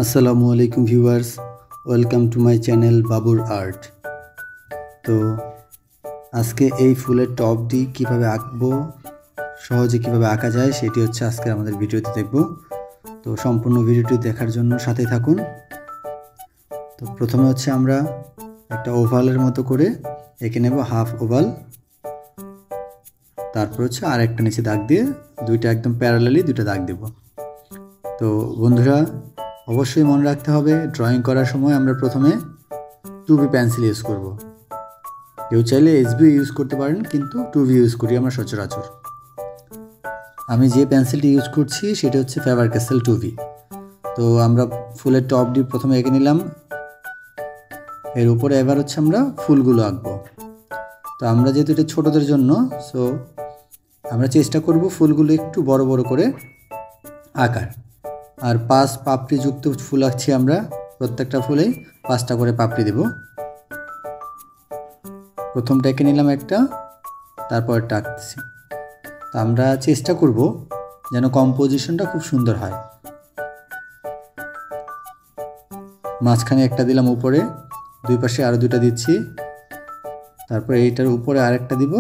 আসসালামু আলাইকুম viewers, welcome to my channel বাবুর আর্ট। তো আজকে এই ফুলের টপ ডি কীভাবে আঁকবো, সহজে কীভাবে আঁকা যায় সেটি হচ্ছে আজকে আমাদের ভিডিওতে দেখব। তো সম্পূর্ণ ভিডিওটি দেখার জন্য সাথেই থাকুন। তো প্রথমে হচ্ছে আমরা একটা ওভালের মতো করে এঁকে নেব, হাফ ওভাল। তারপর হচ্ছে আর একটা নিচে দাগ দিয়ে দুইটা একদম প্যারালালি দুইটা দাগ দেব। তো বন্ধুরা অবশ্যই মনে রাখতে হবে, ড্রয়িং করার সময় আমরা প্রথমে 2B পেন্সিল ইউজ করব। কেউ চাইলে HB ইউজ করতে পারেন, কিন্তু 2B ইউজ করি আমরা সচরাচর। আমি যে পেন্সিলটি ইউজ করছি সেটা হচ্ছে ফেভার ক্যাসেল 2B। তো আমরা ফুলের টপ ডি প্রথমে এঁকে নিলাম, এর উপরে এবার হচ্ছে আমরা ফুলগুলো আঁকবো। তো আমরা যেহেতু এটা ছোটদের জন্য, সো আমরা চেষ্টা করব ফুলগুলো একটু বড় বড় করে আঁকার। আর 5 পাপড়ি যুক্ত ফুল আঁকছি আমরা, প্রত্যেকটা ফুলেই 5টা করে পাপড়ি দেব। প্রথমটা এঁকে নিলাম একটা, তারপরটা আঁকতেছি। তো আমরা চেষ্টা করব যেন কম্পোজিশনটা খুব সুন্দর হয়। মাঝখানে একটা দিলাম, উপরে দুই পাশে আরও দুটা দিচ্ছি, তারপর এইটার উপরে আরেকটা দিব,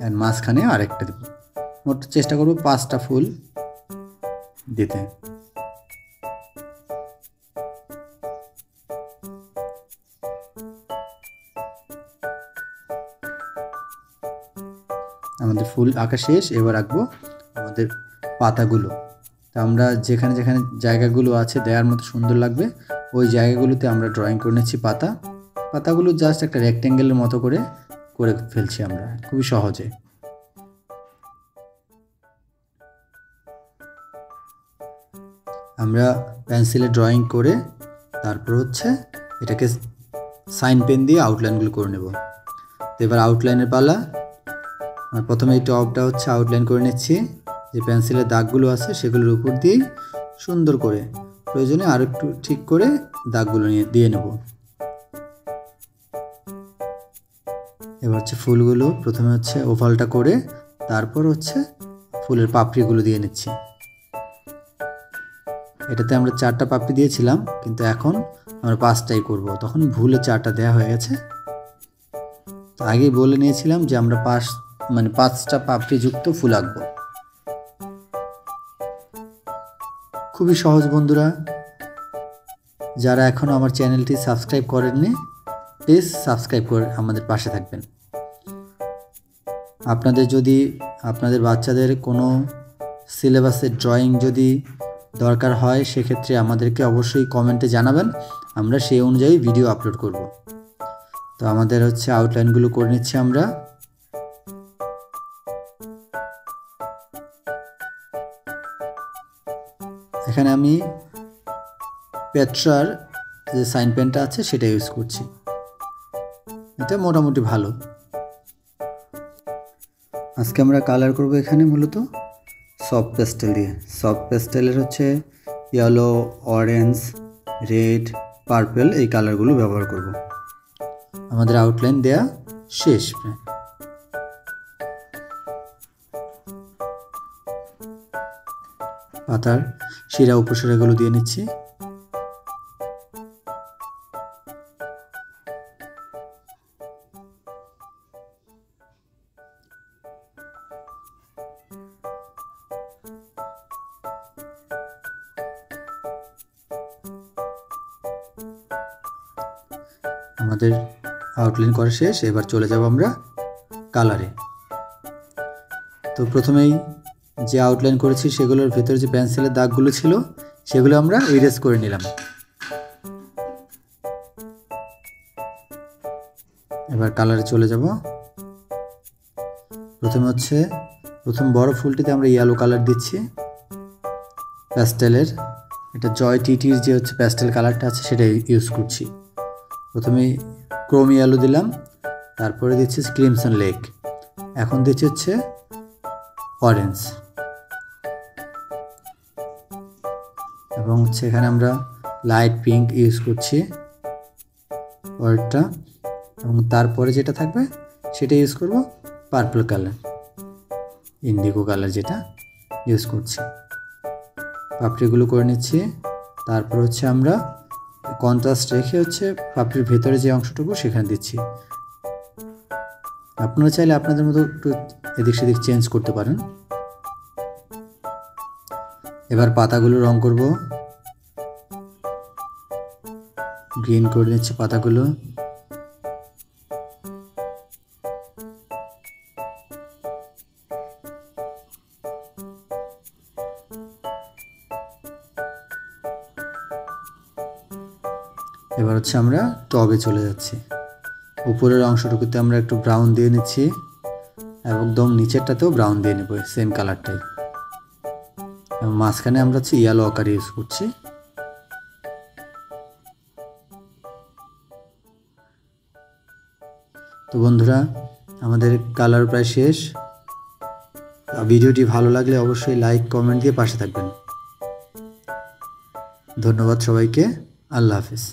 আর মাঝখানে আরেকটা দিব। মোট চেষ্টা করব 5টা ফুল দিতে। আমাদের ফুল আঁকা শেষ, এবার আঁকবো আমাদের পাতাগুলো। তো আমরা যেখানে যেখানে জায়গাগুলো আছে দেওয়ার মতো সুন্দর লাগবে ওই জায়গাগুলোতে আমরা ড্রয়িং করে নিচ্ছি পাতাগুলো জাস্ট একটা রেক্ট্যাঙ্গেলের মতো করে ফেলছি আমরা খুবই সহজে। আমরা পেন্সিলে ড্রয়িং করে তারপর হচ্ছে এটাকে সাইন পেন দিয়ে আউটলাইনগুলো করে নেব। তো এবার আউটলাইনের পালা। প্রথমে এই টপটা হচ্ছে আউটলাইন করে নিচ্ছি, যে পেন্সিলের দাগগুলো আছে সেগুলোর উপর দিয়েই সুন্দর করে, প্রয়োজনে আর একটু ঠিক করে দাগগুলো দিয়ে নেব। এবার হচ্ছে ফুলগুলো প্রথমে হচ্ছে ওভালটা করে তারপর হচ্ছে ফুলের পাপড়িগুলো দিয়ে নিচ্ছি। এটাতে আমরা 4টা পাপড়ি দিয়েছিলাম, কিন্তু এখন আমরা 5টাই করব, তখন ভুলে 4টা দেওয়া হয়ে গেছে। তো আগেই বলে নিয়েছিলাম যে আমরা 5টা পাপড়ি যুক্ত ফুল আঁকবো। খুবই সহজ বন্ধুরা, যারা এখনও আমার চ্যানেলটি সাবস্ক্রাইব করেননি প্লিজ সাবস্ক্রাইব করে আমাদের পাশে থাকবেন। আপনাদের বাচ্চাদের কোনো সিলেবাসের ড্রয়িং যদি দরকার হয় সেক্ষেত্রে আমাদেরকে অবশ্যই কমেন্টে জানাবেন, আমরা সেই অনুযায়ী ভিডিও আপলোড করব। তো আমাদের হচ্ছে আউটলাইনগুলো করে নিচ্ছি আমরা। এখানে আমি পেট্রার যে সাইন পেনটা আছে সেটা ইউজ করছি, এটা মোটামুটি ভালো। আজকে আমরা কালার করব এখানে মূলত সফট পেস্টেল দিয়ে। সফট পেস্টেলের হচ্ছে ইয়েলো, অরেঞ্জ, রেড, পার্পল এই কালারগুলো ব্যবহার করব। আমাদের আউটলাইন দেয়া শেষ। পাতার শিরা উপশিরাগুলো দিয়ে নিচ্ছি। আমাদের আউটলাইন করা শেষ, এবার চলে যাব আমরা কালারে। তো প্রথমেই যে আউটলাইন করেছি সেগুলোর ভেতরে যে পেন্সিলের দাগগুলো ছিল সেগুলো আমরা ইরেজ করে নিলাম। এবার কালারে চলে যাব। প্রথম বড় ফুলটিতে আমরা ইয়েলো কালার দিচ্ছি প্যাস্টেলের। এটা জয় টিটির যে হচ্ছে প্যাস্টেল কালারটা আছে সেটা ইউজ করছি। প্রথমে ক্রোম ইয়েলো দিলাম, তারপরে দিচ্ছি ক্রিমসন লেক, এখন দিচ্ছি হচ্ছে অরেঞ্জ, এবং হচ্ছে এখানে আমরা লাইট পিঙ্ক ইউজ করছি পরেরটা, এবং তারপরে যেটা থাকবে সেটা ইউজ করব পার্পল কালার, ইন্ডিগো কালার যেটা ইউজ করছি। পাপড়িগুলো করে নিচ্ছি। তারপর হচ্ছে আমরা কন্ট্রাস্ট রেখে হচ্ছে পাপড়ির ভেতরে যে অংশটুকু সেখানে দিচ্ছি। আপনারা চাইলে আপনাদের মতো একটু এদিক সেদিক চেঞ্জ করতে পারেন। এবার পাতাগুলো রং করব। গ্রিন করে নিচ্ছি পাতাগুলো। এবার হচ্ছে আমরা টবে চলে যাচ্ছি। উপরের অংশটুকুতে আমরা একটু ব্রাউন দিয়ে নিচ্ছি, একদম নিচেরটাতেও ব্রাউন দিয়ে নেব সেম কালারটাই। এবং মাঝখানে আমরা হচ্ছে ইয়েলো আকার ইউজ করছি। তো বন্ধুরা, আমাদের কালার প্রায় শেষ। ভিডিওটি ভালো লাগলে অবশ্যই লাইক কমেন্ট দিয়ে পাশে থাকবেন। ধন্যবাদ সবাইকে। আল্লাহ হাফেজ।